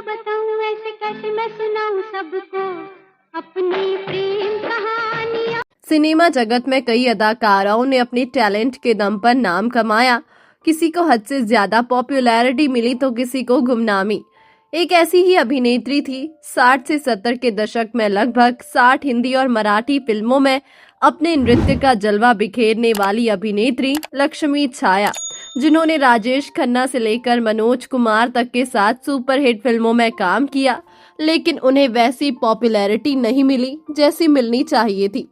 बताऊं ऐसे कैसे मैं सुनाऊं सबको अपनी प्रेम कहानियां। सिनेमा जगत में कई अदाकाराओं ने अपने टैलेंट के दम पर नाम कमाया। किसी को हद से ज्यादा पॉपुलैरिटी मिली तो किसी को गुमनामी। एक ऐसी ही अभिनेत्री थी। 60 से 70 के दशक में लगभग 60 हिंदी और मराठी फिल्मों में अपने नृत्य का जलवा बिखेरने वाली अभिनेत्री लक्ष्मी छाया, जिन्होंने राजेश खन्ना से लेकर मनोज कुमार तक के साथ सुपरहिट फिल्मों में काम किया, लेकिन उन्हें वैसी पॉपुलैरिटी नहीं मिली जैसी मिलनी चाहिए थी।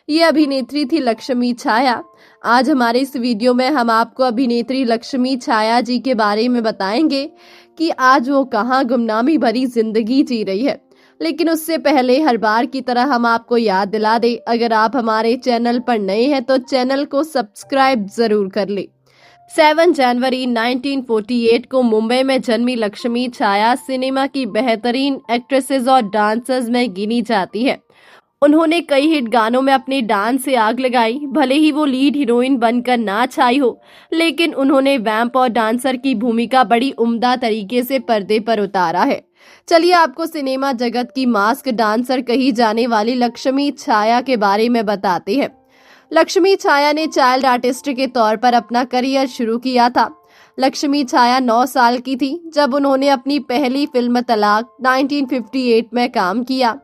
ये अभिनेत्री थी लक्ष्मी छाया। आज हमारे इस वीडियो में हम आपको अभिनेत्री लक्ष्मी छाया जी के बारे में बताएंगे कि आज वो कहाँ गुमनामी भरी जिंदगी जी रही है। लेकिन उससे पहले हर बार की तरह हम आपको याद दिला दें, अगर आप हमारे चैनल पर नए हैं तो चैनल को सब्सक्राइब जरूर कर ले। 7 जनवरी 1948 को मुंबई में जन्मी लक्ष्मी छाया सिनेमा की बेहतरीन एक्ट्रेसेस और डांसर्स में गिनी जाती है। उन्होंने कई हिट गानों में अपने डांस से आग लगाई। भले ही वो लीड हीरोइन बनकर ना छाई हो, लेकिन उन्होंने वैम्प और डांसर की भूमिका बड़ी उम्दा तरीके से पर्दे पर उतारा है। चलिए आपको सिनेमा जगत की मास्क डांसर कही जाने वाली लक्ष्मी छाया के बारे में बताते हैं। लक्ष्मी छाया ने चाइल्ड आर्टिस्ट के तौर पर अपना करियर शुरू किया था। लक्ष्मी छाया 9 साल की थी जब उन्होंने अपनी पहली फिल्म तलाक 1958 में काम किया।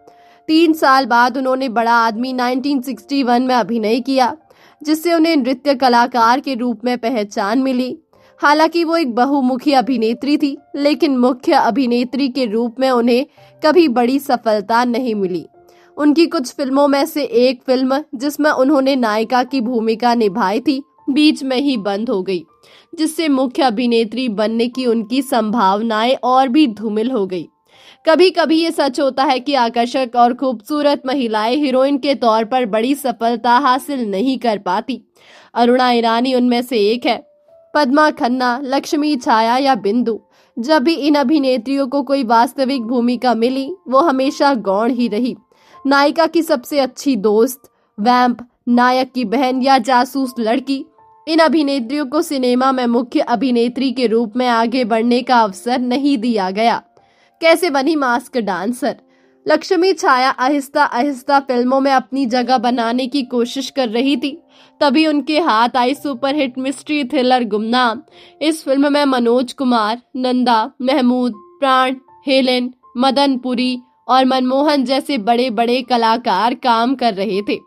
3 साल बाद उन्होंने बड़ा आदमी 1961 में अभिनय किया, जिससे उन्हें नृत्य कलाकार के रूप में पहचान मिली। हालांकि वो एक बहुमुखी अभिनेत्री थी, लेकिन मुख्य अभिनेत्री के रूप में उन्हें कभी बड़ी सफलता नहीं मिली। उनकी कुछ फिल्मों में से एक फिल्म जिसमें उन्होंने नायिका की भूमिका निभाई थी, बीच में ही बंद हो गई, जिससे मुख्य अभिनेत्री बनने की उनकी संभावनाएं और भी धूमिल हो गई। कभी कभी ये सच होता है कि आकर्षक और खूबसूरत महिलाएं हीरोइन के तौर पर बड़ी सफलता हासिल नहीं कर पाती। अरुणा ईरानी उनमें से एक है। पद्मा खन्ना, लक्ष्मी छाया या बिंदु, जब भी इन अभिनेत्रियों को कोई वास्तविक भूमिका मिली, वो हमेशा गौण ही रही। नायिका की सबसे अच्छी दोस्त, वैम्प, नायक की बहन या जासूस लड़की, इन अभिनेत्रियों को सिनेमा में मुख्य अभिनेत्री के रूप में आगे बढ़ने का अवसर नहीं दिया गया। कैसे बनी मास्क डांसर? लक्ष्मी छाया आहिस्ता आहिस्ता फिल्मों में अपनी जगह बनाने की कोशिश कर रही थी। तभी उनके हाथ आई सुपरहिट मिस्ट्री थ्रिलर गुमनाम। इस फिल्म में मनोज कुमार, नंदा, महमूद, प्राण, हेलेन, मदन पुरी और मनमोहन जैसे बड़े बड़े कलाकार काम कर रहे थे।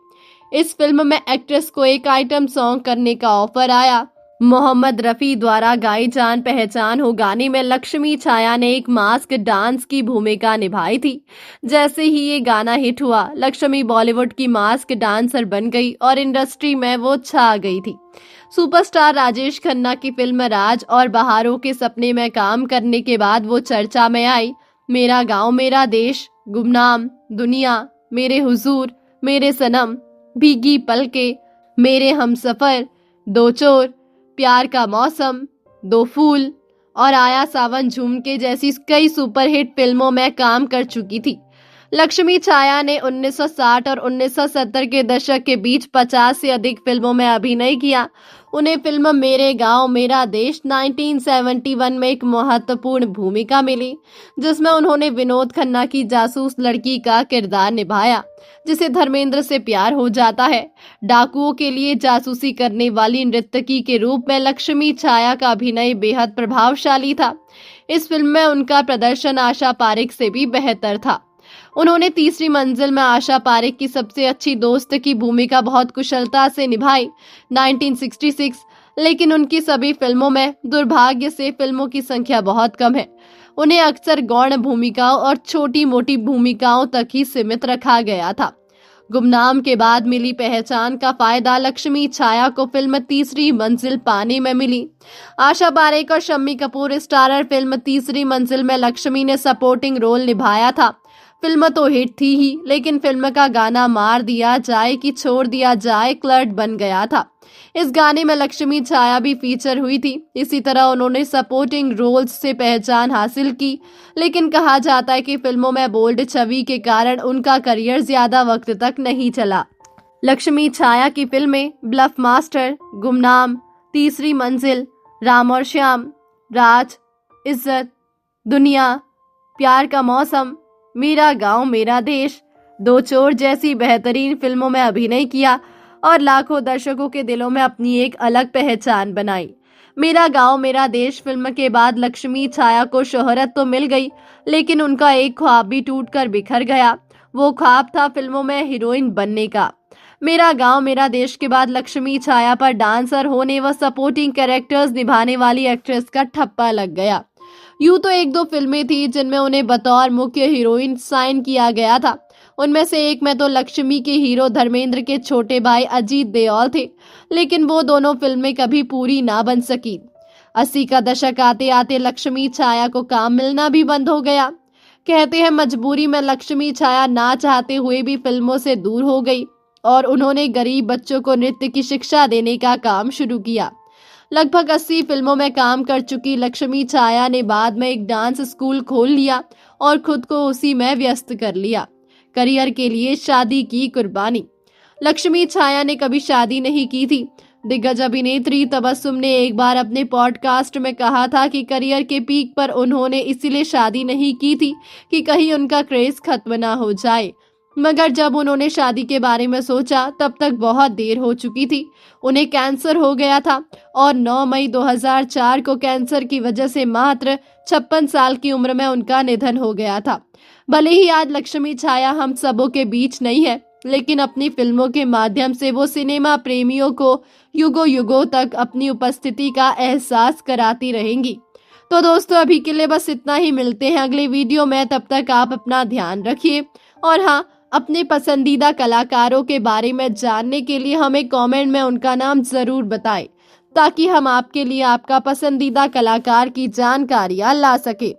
इस फिल्म में एक्ट्रेस को एक आइटम सॉन्ग करने का ऑफर आया। मोहम्मद रफी द्वारा गाई जान पहचान हो गाने में लक्ष्मी छाया ने एक मास्क डांस की भूमिका निभाई थी। जैसे ही ये गाना हिट हुआ, लक्ष्मी बॉलीवुड की मास्क डांसर बन गई और इंडस्ट्री में वो छा गई थी। सुपरस्टार राजेश खन्ना की फिल्म राज और बहारों के सपने में काम करने के बाद वो चर्चा में आई। मेरा गांव मेरा देश, गुमनाम, दुनिया, मेरे हुजूर, मेरे सनम, भीगी पलके, मेरे हमसफर, दो चोर, प्यार का मौसम, दो फूल और आया सावन झुमके जैसी कई सुपरहिट फिल्मों में काम कर चुकी थी। लक्ष्मी छाया ने 1960 और 1970 के दशक के बीच 50 से अधिक फिल्मों में अभिनय किया। उन्हें फिल्म मेरे गांव मेरा देश 1971 में एक महत्वपूर्ण भूमिका मिली, जिसमें उन्होंने विनोद खन्ना की जासूस लड़की का किरदार निभाया, जिसे धर्मेंद्र से प्यार हो जाता है। डाकुओं के लिए जासूसी करने वाली नर्तकी के रूप में लक्ष्मी छाया का अभिनय बेहद प्रभावशाली था। इस फिल्म में उनका प्रदर्शन आशा पारेख से भी बेहतर था। उन्होंने तीसरी मंजिल में आशा पारेख की सबसे अच्छी दोस्त की भूमिका बहुत कुशलता से निभाई 1966, लेकिन उनकी सभी फिल्मों में दुर्भाग्य से फिल्मों की संख्या बहुत कम है। उन्हें अक्सर गौण भूमिकाओं और छोटी मोटी भूमिकाओं तक ही सीमित रखा गया था। गुमनाम के बाद मिली पहचान का फायदा लक्ष्मी छाया को फिल्म तीसरी मंजिल पाने में मिली। आशा पारेख और शम्मी कपूर स्टारर फिल्म तीसरी मंजिल में लक्ष्मी ने सपोर्टिंग रोल निभाया था। फिल्म तो हिट थी ही, लेकिन फिल्म का गाना मार दिया जाए कि छोड़ दिया जाए क्लर्ट बन गया था। इस गाने में लक्ष्मी छाया भी फीचर हुई थी। इसी तरह उन्होंने सपोर्टिंग रोल्स से पहचान हासिल की, लेकिन कहा जाता है कि फिल्मों में बोल्ड छवि के कारण उनका करियर ज्यादा वक्त तक नहीं चला। लक्ष्मी छाया की फिल्में ब्लफ मास्टर, गुमनाम, तीसरी मंजिल, राम और श्याम, राज, इज्जत, दुनिया, प्यार का मौसम, मेरा गांव मेरा देश, दो चोर जैसी बेहतरीन फिल्मों में अभिनय किया और लाखों दर्शकों के दिलों में अपनी एक अलग पहचान बनाई। मेरा गांव मेरा देश फिल्म के बाद लक्ष्मी छाया को शोहरत तो मिल गई, लेकिन उनका एक ख्वाब भी टूटकर बिखर गया। वो ख्वाब था फिल्मों में हीरोइन बनने का। मेरा गांव मेरा देश के बाद लक्ष्मी छाया पर डांसर होने व सपोर्टिंग कैरेक्टर्स निभाने वाली एक्ट्रेस का ठप्पा लग गया। यूं तो एक दो फिल्में थी जिनमें उन्हें बतौर मुख्य हीरोइन साइन किया गया था। उनमें से एक में तो लक्ष्मी के हीरो धर्मेंद्र के छोटे भाई अजीत देओल थे, लेकिन वो दोनों फिल्में कभी पूरी ना बन सकी। 80 का दशक आते आते लक्ष्मी छाया को काम मिलना भी बंद हो गया। कहते हैं मजबूरी में लक्ष्मी छाया ना चाहते हुए भी फिल्मों से दूर हो गई और उन्होंने गरीब बच्चों को नृत्य की शिक्षा देने का काम शुरू किया। लगभग 80 फिल्मों में काम कर चुकी लक्ष्मी छाया ने बाद में एक डांस स्कूल खोल लिया और खुद को उसी में व्यस्त कर लिया। करियर के लिए शादी की कुर्बानी। लक्ष्मी छाया ने कभी शादी नहीं की थी। दिग्गज अभिनेत्री तबस्सुम ने एक बार अपने पॉडकास्ट में कहा था कि करियर के पीक पर उन्होंने इसीलिए शादी नहीं की थी कि कहीं उनका क्रेज खत्म ना हो जाए। मगर जब उन्होंने शादी के बारे में सोचा तब तक बहुत देर हो चुकी थी। उन्हें कैंसर हो गया था और 9 मई 2004 को कैंसर की वजह से मात्र 56 साल की उम्र में उनका निधन हो गया था। भले ही आज लक्ष्मी छाया हम सबों के बीच नहीं है, लेकिन अपनी फिल्मों के माध्यम से वो सिनेमा प्रेमियों को युगों युगों तक अपनी उपस्थिति का एहसास कराती रहेंगी। तो दोस्तों अभी के लिए बस इतना ही। मिलते हैं अगले वीडियो में, तब तक आप अपना ध्यान रखिए और हाँ, अपने पसंदीदा कलाकारों के बारे में जानने के लिए हमें कमेंट में उनका नाम जरूर बताएं, ताकि हम आपके लिए आपका पसंदीदा कलाकार की जानकारियां ला सके।